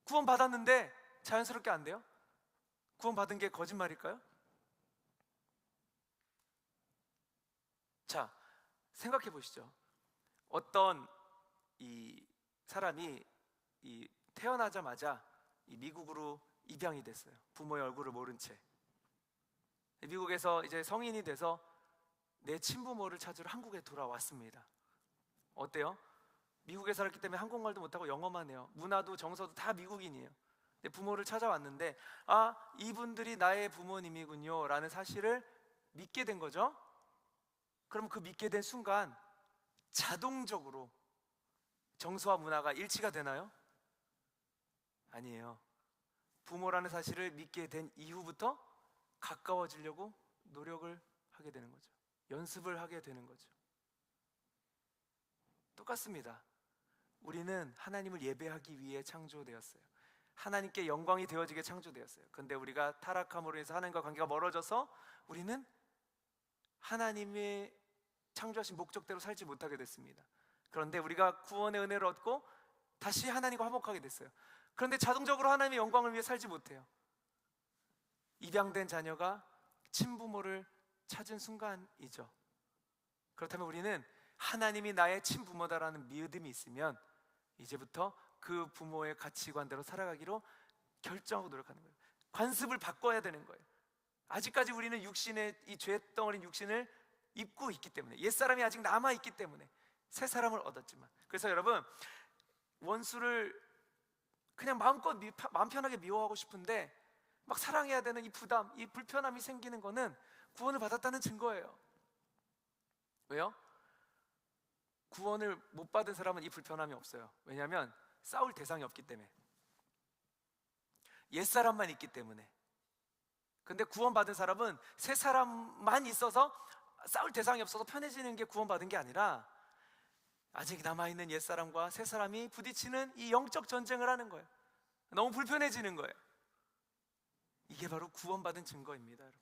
구원 받았는데 자연스럽게 안 돼요? 구원 받은 게 거짓말일까요? 자, 생각해 보시죠. 어떤 이 사람이 태어나자마자 미국으로 입양이 됐어요. 부모의 얼굴을 모른 채. 미국에서 이제 성인이 돼서 내 친부모를 찾으러 한국에 돌아왔습니다. 어때요? 미국에 살았기 때문에 한국말도 못하고 영어만 해요. 문화도 정서도 다 미국인이에요. 근데 부모를 찾아왔는데, 아, 이분들이 나의 부모님이군요 라는 사실을 믿게 된 거죠. 그럼 그 믿게 된 순간 자동적으로 정서와 문화가 일치가 되나요? 아니에요. 부모라는 사실을 믿게 된 이후부터 가까워지려고 노력을 하게 되는 거죠. 연습을 하게 되는 거죠. 똑같습니다. 우리는 하나님을 예배하기 위해 창조되었어요. 하나님께 영광이 되어지게 창조되었어요. 근데 우리가 타락함으로 해서 하나님과 관계가 멀어져서 우리는 하나님의 창조하신 목적대로 살지 못하게 됐습니다. 그런데 우리가 구원의 은혜를 얻고 다시 하나님과 화목하게 됐어요. 그런데 자동적으로 하나님의 영광을 위해 살지 못해요. 입양된 자녀가 친부모를 찾은 순간이죠. 그렇다면 우리는 하나님이 나의 친부모다라는 믿음이 있으면 이제부터 그 부모의 가치관대로 살아가기로 결정하고 노력하는 거예요. 관습을 바꿔야 되는 거예요. 아직까지 우리는 육신의 이 죄덩어린 육신을 입고 있기 때문에, 옛사람이 아직 남아있기 때문에 새 사람을 얻었지만, 그래서 여러분, 원수를 그냥 마음껏 마음 편하게 미워하고 싶은데 막 사랑해야 되는 이 부담, 이 불편함이 생기는 거는 구원을 받았다는 증거예요. 왜요? 구원을 못 받은 사람은 이 불편함이 없어요. 왜냐하면 싸울 대상이 없기 때문에, 옛사람만 있기 때문에. 근데 구원받은 사람은 새 사람만 있어서 싸울 대상이 없어서 편해지는 게 구원받은 게 아니라 아직 남아있는 옛사람과 새 사람이 부딪히는 이 영적 전쟁을 하는 거예요. 너무 불편해지는 거예요. 이게 바로 구원받은 증거입니다, 여러분.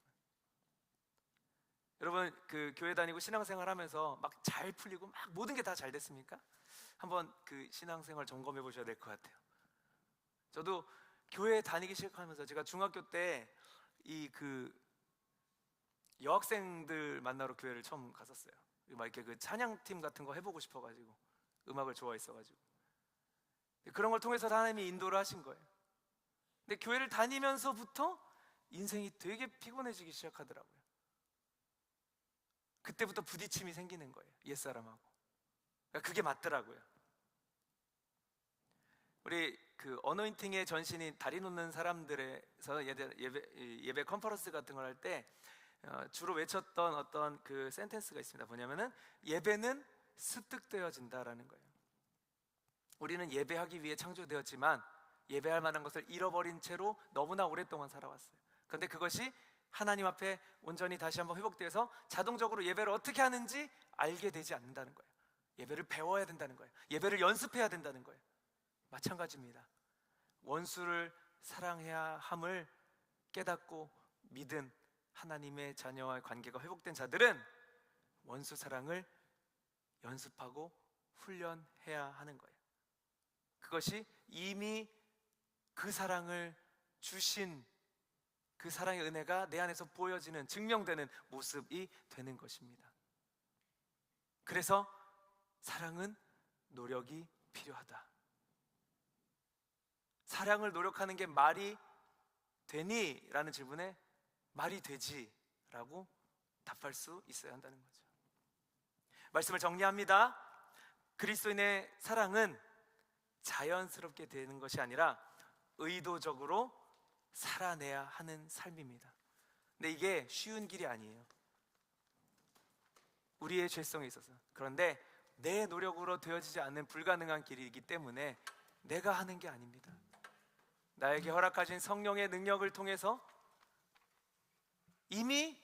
여러분, 그 교회 다니고 신앙생활 하면서 막 잘 풀리고 막 모든 게 다 잘 됐습니까? 한번 그 신앙생활 점검해 보셔야 될 것 같아요. 저도 교회 다니기 시작하면서, 제가 중학교 때 이 그 여학생들 만나러 교회를 처음 갔었어요. 막 이렇게 그 찬양팀 같은 거 해보고 싶어가지고, 음악을 좋아했어가지고. 그런 걸 통해서 하나님이 인도를 하신 거예요. 근데 교회를 다니면서부터 인생이 되게 피곤해지기 시작하더라고요. 그때부터 부딪힘이 생기는 거예요, 옛사람하고. 그러니까 그게 맞더라고요. 우리 그 어노인팅의 전신인 다리 놓는 사람들에서 예배 컨퍼런스 같은 걸 할 때 주로 외쳤던 어떤 그 센텐스가 있습니다. 뭐냐면은 예배는 습득되어진다라는 거예요. 우리는 예배하기 위해 창조되었지만 예배할 만한 것을 잃어버린 채로 너무나 오랫동안 살아왔어요. 그런데 그것이 하나님 앞에 온전히 다시 한번 회복돼서 자동적으로 예배를 어떻게 하는지 알게 되지 않는다는 거예요. 예배를 배워야 된다는 거예요. 예배를 연습해야 된다는 거예요. 마찬가지입니다. 원수를 사랑해야 함을 깨닫고 믿은 하나님의 자녀와의 관계가 회복된 자들은 원수 사랑을 연습하고 훈련해야 하는 거예요. 그것이 이미 그 사랑을 주신 그 사랑의 은혜가 내 안에서 보여지는, 증명되는 모습이 되는 것입니다. 그래서 사랑은 노력이 필요하다. 사랑을 노력하는 게 말이 되니? 라는 질문에 말이 되지 라고 답할 수 있어야 한다는 거죠. 말씀을 정리합니다. 그리스도인의 사랑은 자연스럽게 되는 것이 아니라 의도적으로 살아내야 하는 삶입니다. 근데 이게 쉬운 길이 아니에요. 우리의 죄성에 있어서. 그런데 내 노력으로 되어지지 않는 불가능한 길이기 때문에 내가 하는 게 아닙니다. 나에게 허락하신 성령의 능력을 통해서 이미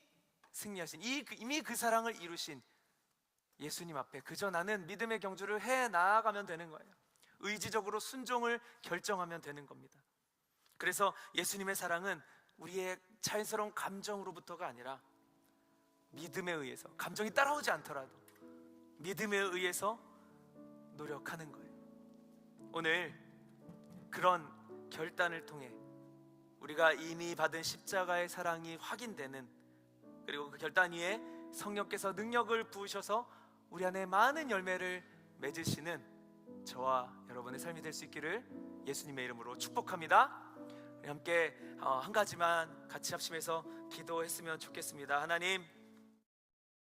승리하신, 이미 그 사랑을 이루신 예수님 앞에 그저 나는 믿음의 경주를 해 나아가면 되는 거예요. 의지적으로 순종을 결정하면 되는 겁니다. 그래서 예수님의 사랑은 우리의 자연스러운 감정으로부터가 아니라 믿음에 의해서, 감정이 따라오지 않더라도 믿음에 의해서 노력하는 거예요. 오늘 그런 결단을 통해 우리가 이미 받은 십자가의 사랑이 확인되는, 그리고 그 결단 위에 성령께서 능력을 부으셔서 우리 안에 많은 열매를 맺으시는 저와 여러분의 삶이 될 수 있기를 예수님의 이름으로 축복합니다. 우리 함께 한 가지만 같이 합심해서 기도했으면 좋겠습니다. 하나님,